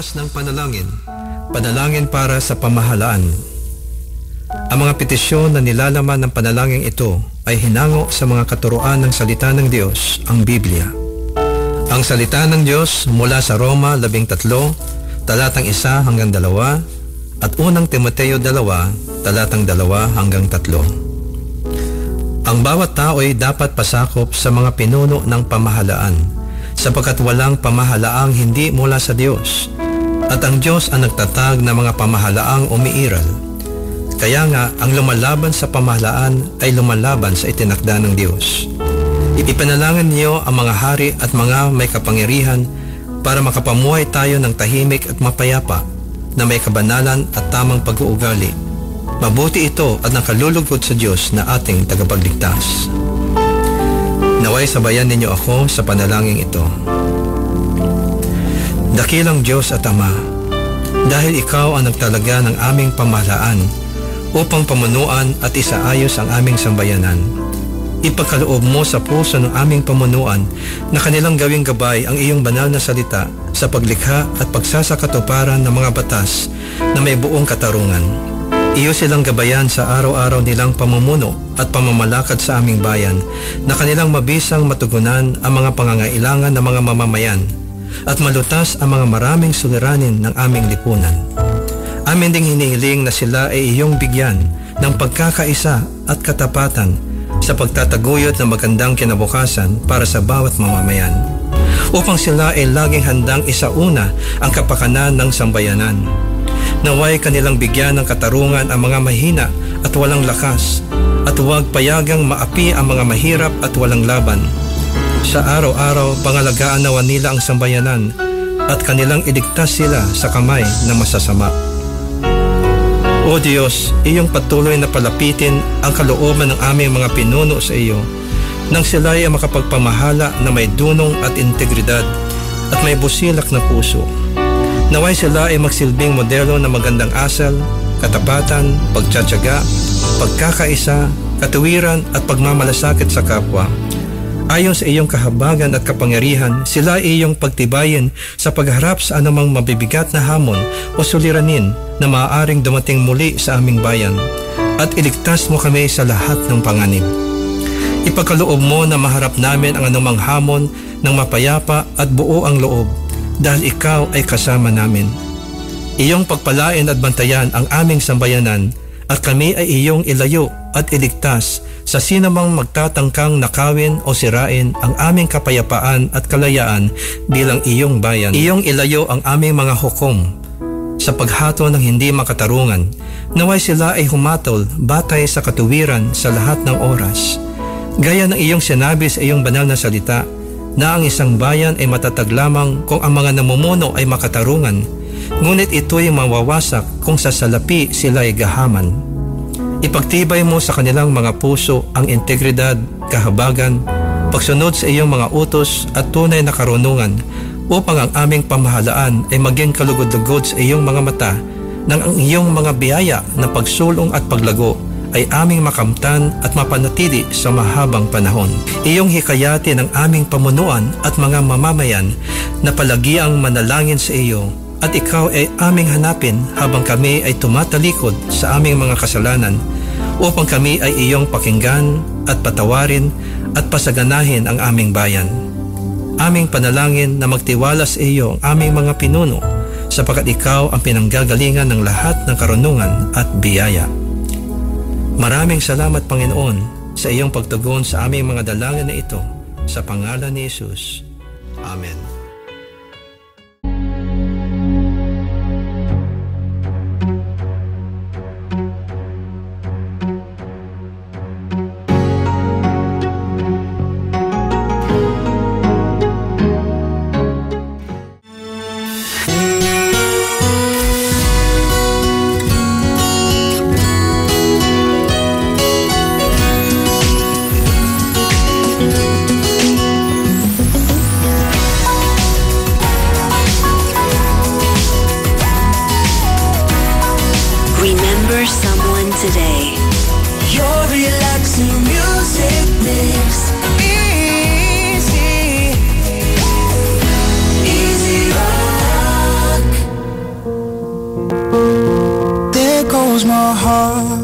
oras ng panalangin, panalangin para sa pamahalaan. Ang mga petisyon na nilalaman ng panalangin ito ay hinango sa mga katuruan ng salita ng Diyos, ang Biblia. Ang salita ng Diyos mula sa Roma 13, talatang 1 hanggang 2, at unang Timoteo 2, talatang 2 hanggang 3. Ang bawat tao ay dapat pasakop sa mga pinuno ng pamahalaan, sapagkat walang pamahalaang hindi mula sa Diyos, at ang Diyos ang nagtatag ng mga pamahalaang umiiral. Kaya nga, ang lumalaban sa pamahalaan ay lumalaban sa itinakda ng Diyos. Ipanalangin niyo ang mga hari at mga may kapangyarihan para makapamuhay tayo ng tahimik at mapayapa na may kabanalan at tamang pag-uugali. Mabuti ito at nakalulugod sa Diyos na ating tagapagligtas. Naway sabayan ninyo ako sa panalangin ito. Dakilang Diyos at Ama, dahil Ikaw ang nagtalaga ng aming pamahalaan upang pamunuan at isaayos ang aming sambayanan, ipagkaloob mo sa puso ng aming pamunuan na kanilang gawing gabay ang iyong banal na salita sa paglikha at pagsasakatuparan ng mga batas na may buong katarungan. Iyo silang gabayan sa araw-araw nilang pamumuno at pamamalakad sa aming bayan na kanilang mabisang matugunan ang mga pangangailangan ng mga mamamayan at malutas ang mga maraming suliranin ng aming lipunan. Amin ding hinihiling na sila ay iyong bigyan ng pagkakaisa at katapatan sa pagtataguyod ng magandang kinabukasan para sa bawat mamamayan, upang sila ay laging handang isauna ang kapakanan ng sambayanan. Naway kanilang bigyan ng katarungan ang mga mahina at walang lakas, at huwag payagang maapi ang mga mahirap at walang laban. Sa araw-araw, pangalagaan nawa nila ang sambayanan at kanilang iligtas sila sa kamay ng masasama. O Diyos, iyong patuloy na palapitin ang kalooban ng aming mga pinuno sa iyo nang sila ay makapagpamahala na may dunong at integridad at may busilak na puso. Naway sila ay magsilbing modelo ng magandang asal, katapatan, pagtsatsaga, pagkakaisa, katuwiran at pagmamalasakit sa kapwa. Ayon sa iyong kahabagan at kapangyarihan, sila ay iyong pagtibayin sa pagharap sa anumang mabibigat na hamon o suliranin na maaaring dumating muli sa aming bayan, at iligtas mo kami sa lahat ng panganib. Ipagkaloob mo na maharap namin ang anumang hamon ng mapayapa at buo ang loob, dahil ikaw ay kasama namin. Iyong pagpalain at bantayan ang aming sambayanan, at kami ay iyong ilayo at iligtas sa sinumang magtatangkang nakawin o sirain ang aming kapayapaan at kalayaan bilang iyong bayan. Iyong ilayo ang aming mga hukom sa paghato ng hindi makatarungan, naway sila ay humatol batay sa katuwiran sa lahat ng oras. Gaya ng iyong sinabi sa iyong banal na salita, na ang isang bayan ay matatag lamang kung ang mga namumuno ay makatarungan, ngunit ito'y mawawasak kung sa salapi sila ay gahaman. Ipagtibay mo sa kanilang mga puso ang integridad, kahabagan, pagsunod sa iyong mga utos at tunay na karunungan, upang ang aming pamahalaan ay maging kalugod-lugod sa iyong mga mata, nang ang iyong mga biyaya na pagsulong at paglago ay aming makamtan at mapanatili sa mahabang panahon. Iyong hikayatin ang aming pamunuan at mga mamamayan na palagiang manalangin sa iyo, at ikaw ay aming hanapin habang kami ay tumatalikod sa aming mga kasalanan, upang kami ay iyong pakinggan at patawarin at pasaganahin ang aming bayan. Aming panalangin na magtiwala sa iyo ang aming mga pinuno, sapagkat ikaw ang pinanggagalingan ng lahat ng karunungan at biyaya. Maraming salamat, Panginoon, sa iyong pagtugon sa aming mga dalangin na ito, sa pangalan ni Jesus. Amen. Someone today. Your relaxing music mix. Easy Rock. heart.